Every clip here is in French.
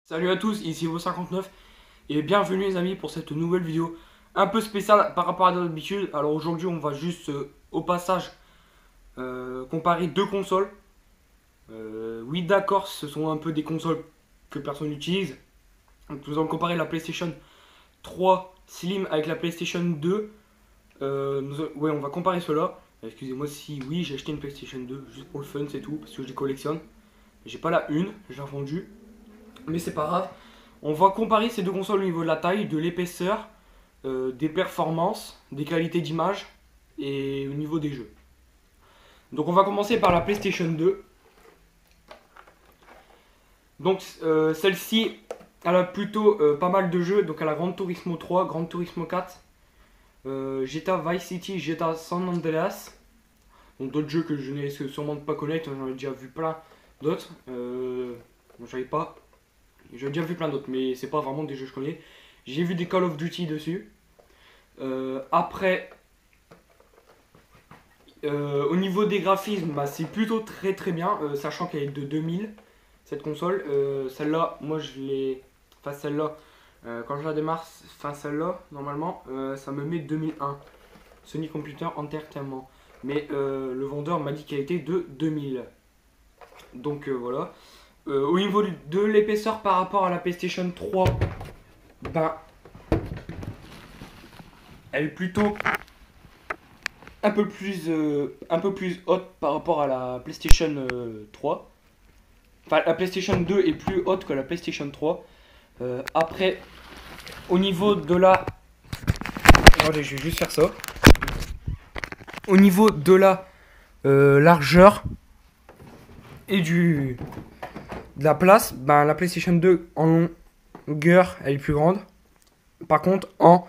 Salut à tous, ici Vo59 et bienvenue les amis pour cette nouvelle vidéo un peu spéciale par rapport à d'habitude. Alors aujourd'hui on va juste au passage comparer deux consoles. Oui d'accord, ce sont un peu des consoles que personne n'utilise. Donc nous allons comparer la PlayStation 3 Slim avec la PlayStation 2. Ouais, on va comparer cela. Excusez-moi si oui j'ai acheté une PlayStation 2 juste pour le fun, c'est tout, parce que je les collectionne. J'ai pas la une, j'ai vendu, mais c'est pas grave. On va comparer ces deux consoles au niveau de la taille, de l'épaisseur, des performances, des qualités d'image et au niveau des jeux. Donc on va commencer par la PlayStation 2. Donc celle-ci, elle a plutôt pas mal de jeux. Donc elle a Gran Turismo 3, Gran Turismo 4, GTA Vice City, GTA San Andreas. Donc d'autres jeux que je n'ai sûrement pas connaître, j'en ai déjà vu plein d'autres. J'avais déjà vu plein d'autres, mais c'est pas vraiment des jeux que je connais. J'ai vu des Call of Duty dessus. Après, au niveau des graphismes, bah, c'est plutôt très très bien, sachant qu'elle est de 2000, cette console. Celle-là, moi je l'ai. Enfin, celle-là, quand je la démarre, enfin celle-là, normalement, ça me met 2001. Sony Computer Entertainment. Mais le vendeur m'a dit qu'elle était de 2000. Donc voilà. Au niveau de l'épaisseur par rapport à la PlayStation 3, ben, elle est plutôt un peu plus haute par rapport à la PlayStation 3. Enfin, la PlayStation 2 est plus haute que la PlayStation 3. Après, au niveau de la... Attendez, je vais juste faire ça. Au niveau de la largeur et de la place, ben, la PlayStation 2 en longueur, elle est plus grande. Par contre, en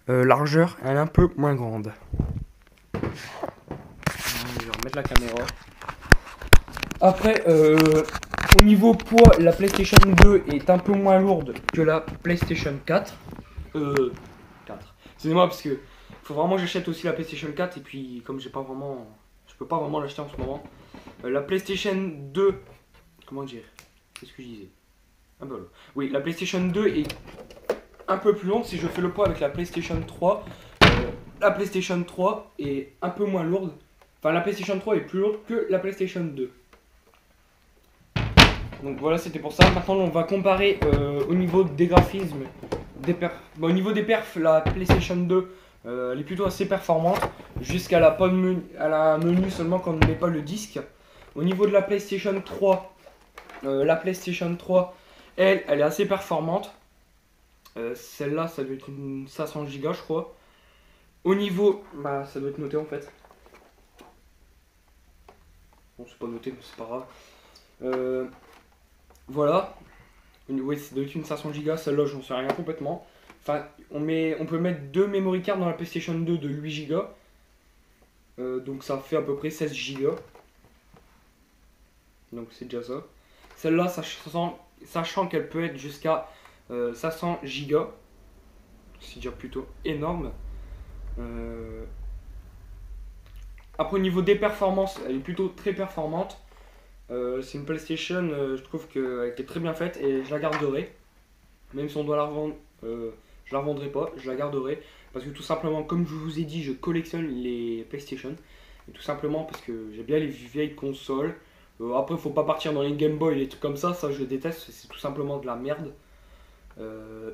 largeur, elle est un peu moins grande. Je vais remettre la caméra. Après, au niveau poids, la PlayStation 2 est un peu moins lourde que la PlayStation 4. 4. Excusez-moi parce que faut vraiment que j'achète aussi la PlayStation 4 et puis comme j'ai pas vraiment, je peux pas vraiment l'acheter en ce moment. La PlayStation 2, comment dire? Qu'est-ce que je disais? Ah bah voilà. Oui, la PlayStation 2 est un peu plus longue si je fais le poids avec la PlayStation 3. La PlayStation 3 est un peu moins lourde. Enfin, la PlayStation 3 est plus lourde que la PlayStation 2. Donc voilà, c'était pour ça. Maintenant, on va comparer au niveau des graphismes, au niveau des perfs, la PlayStation 2, elle est plutôt assez performante, jusqu'à la menu seulement quand on ne met pas le disque. Au niveau de la PlayStation 3, elle est assez performante. Celle-là, ça doit être une 500 Go, je crois. Au niveau, bah, ça doit être noté en fait. Bon, c'est pas noté, mais c'est pas grave. Voilà. Oui, ça doit être une 500 Go, celle-là, j'en sais rien complètement. Enfin, on peut mettre deux memory cards dans la PlayStation 2 de 8 Go. Donc ça fait à peu près 16 Go. Donc c'est déjà ça. Celle-là, sachant qu'elle peut être jusqu'à 500 Go. C'est déjà plutôt énorme. Après, au niveau des performances, elle est plutôt très performante. C'est une PlayStation, je trouve qu'elle était très bien faite et je la garderai. Même si on doit la revendre, je la revendrai pas, je la garderai. Parce que tout simplement, comme je vous ai dit, je collectionne les PlayStation. Et tout simplement parce que j'aime bien les vieilles consoles. Après, faut pas partir dans les Game Boy, les trucs comme ça je déteste, c'est tout simplement de la merde.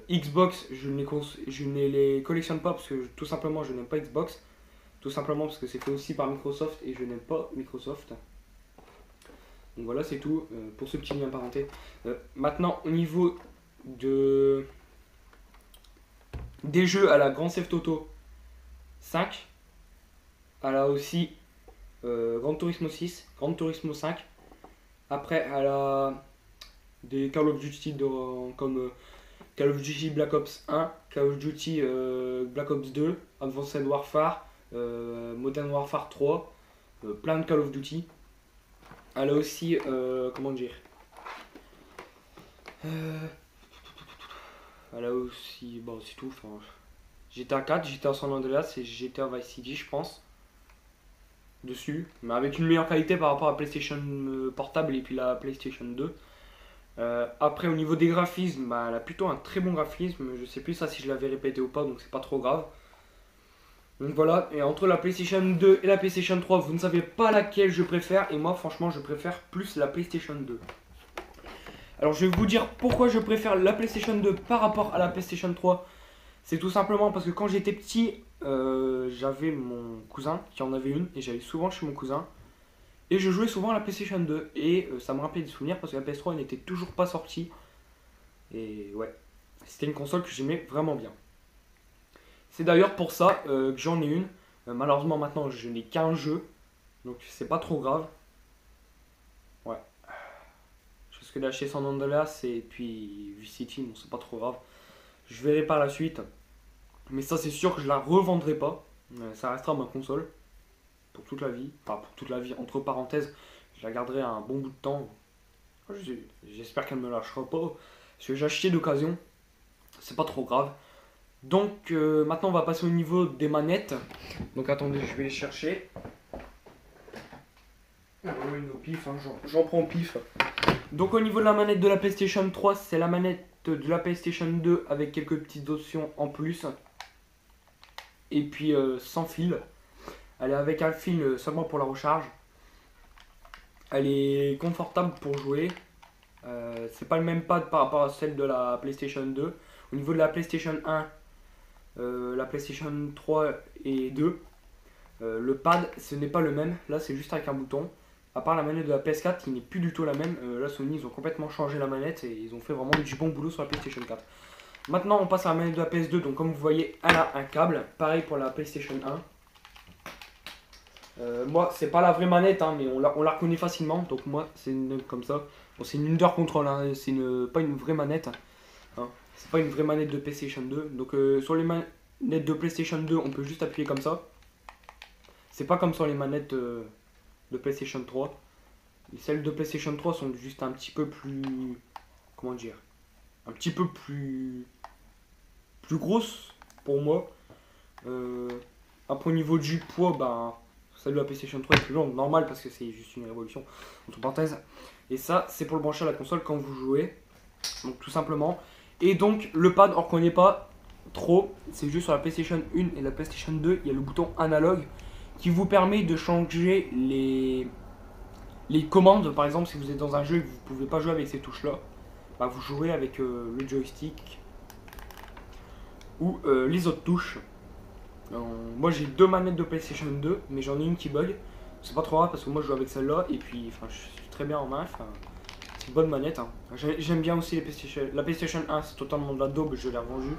Xbox, je ne les collectionne pas parce que tout simplement je n'aime pas Xbox. Tout simplement parce que c'est fait aussi par Microsoft et je n'aime pas Microsoft. Donc voilà, c'est tout pour ce petit lien parenté. Maintenant, au niveau des jeux à la Grand Theft Auto 5, elle a aussi Gran Turismo 6, Gran Turismo 5. Après, elle a des Call of Duty comme Call of Duty Black Ops 1, Call of Duty Black Ops 2, Advanced Warfare, Modern Warfare 3, plein de Call of Duty. Elle a aussi, comment dire, elle a aussi, bon c'est tout, enfin, GTA 4, GTA San Andreas et GTA Vice City je pense, dessus, mais avec une meilleure qualité par rapport à la PlayStation portable et puis la PlayStation 2. Après au niveau des graphismes, bah, elle a plutôt un très bon graphisme. Je sais plus ça si je l'avais répété ou pas, donc c'est pas trop grave. Donc voilà, et entre la PlayStation 2 et la PlayStation 3, vous ne savez pas laquelle je préfère. Et moi franchement je préfère plus la PlayStation 2. Alors je vais vous dire pourquoi je préfère la PlayStation 2 par rapport à la PlayStation 3. C'est tout simplement parce que quand j'étais petit, j'avais mon cousin qui en avait une. Et j'allais souvent chez mon cousin. Et je jouais souvent à la PlayStation 2. Et ça me rappelait des souvenirs parce que la PS3 n'était toujours pas sortie. Et ouais, c'était une console que j'aimais vraiment bien. C'est d'ailleurs pour ça que j'en ai une. Malheureusement maintenant je n'ai qu'un jeu. Donc c'est pas trop grave. Ouais. Je risque d'acheter San Andreas et puis Vice City, bon c'est pas trop grave. Je verrai par la suite. Mais ça c'est sûr que je la revendrai pas. Ça restera ma console. Pour toute la vie. Enfin pour toute la vie, entre parenthèses. Je la garderai un bon bout de temps. J'espère qu'elle me lâchera pas. Parce que j'ai acheté d'occasion. C'est pas trop grave. Donc maintenant on va passer au niveau des manettes. Donc attendez, je vais les chercher. Une au pif, hein, j'en prends au pif. Donc au niveau de la manette de la PlayStation 3, c'est la manette de la PlayStation 2 avec quelques petites options en plus. Et puis sans fil. Elle est avec un fil seulement pour la recharge. Elle est confortable pour jouer. C'est pas le même pad par rapport à celle de la PlayStation 2. Au niveau de la PlayStation 1, la PlayStation 3 et 2, le pad ce n'est pas le même. Là c'est juste avec un bouton. À part la manette de la PS4 qui n'est plus du tout la même. Là Sony ils ont complètement changé la manette et ils ont fait vraiment du bon boulot sur la PlayStation 4. Maintenant on passe à la manette de la PS2. Donc comme vous voyez elle a un câble. Pareil pour la PlayStation 1. Moi c'est pas la vraie manette hein, mais on la reconnaît facilement. Donc moi c'est comme ça. Bon, c'est une under control hein, c'est pas une vraie manette hein. C'est pas une vraie manette de PlayStation 2. Donc sur les manettes de PlayStation 2 on peut juste appuyer comme ça. C'est pas comme sur les manettes de PlayStation 3. Et celles de PlayStation 3 sont juste un petit peu plus... Comment dire? Un petit peu plus grosses pour moi. Après au niveau du poids, ben, celle de la PlayStation 3 est plus longue, normal parce que c'est juste une révolution, entre parenthèses. Et ça c'est pour le brancher à la console quand vous jouez. Donc tout simplement. Et donc le pad on ne reconnaît pas trop. C'est juste sur la PlayStation 1 et la PlayStation 2, il y a le bouton analogue qui vous permet de changer les commandes. Par exemple si vous êtes dans un jeu et que vous ne pouvez pas jouer avec ces touches là, bah, vous jouez avec le joystick ou les autres touches. Moi j'ai deux manettes de PlayStation 2 mais j'en ai une qui bug. C'est pas trop grave parce que moi je joue avec celle là et puis je suis très bien en main. C'est une bonne manette hein. J'aime bien aussi les PlayStation. La PlayStation 1 c'est totalement de la daube, je l'ai revendue.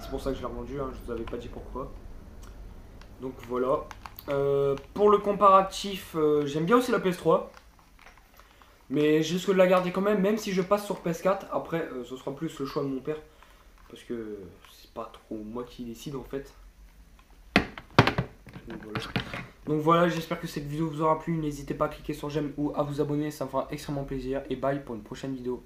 C'est pour ça que je l'ai revendue hein. Je vous avais pas dit pourquoi. Donc voilà. Pour le comparatif, j'aime bien aussi la PS3. Mais je risque de la garder quand même si je passe sur PS4. Après, ce sera plus le choix de mon père. Parce que c'est pas trop moi qui décide en fait. Donc voilà, j'espère que cette vidéo vous aura plu. N'hésitez pas à cliquer sur j'aime ou à vous abonner, ça me fera extrêmement plaisir. Et bye pour une prochaine vidéo.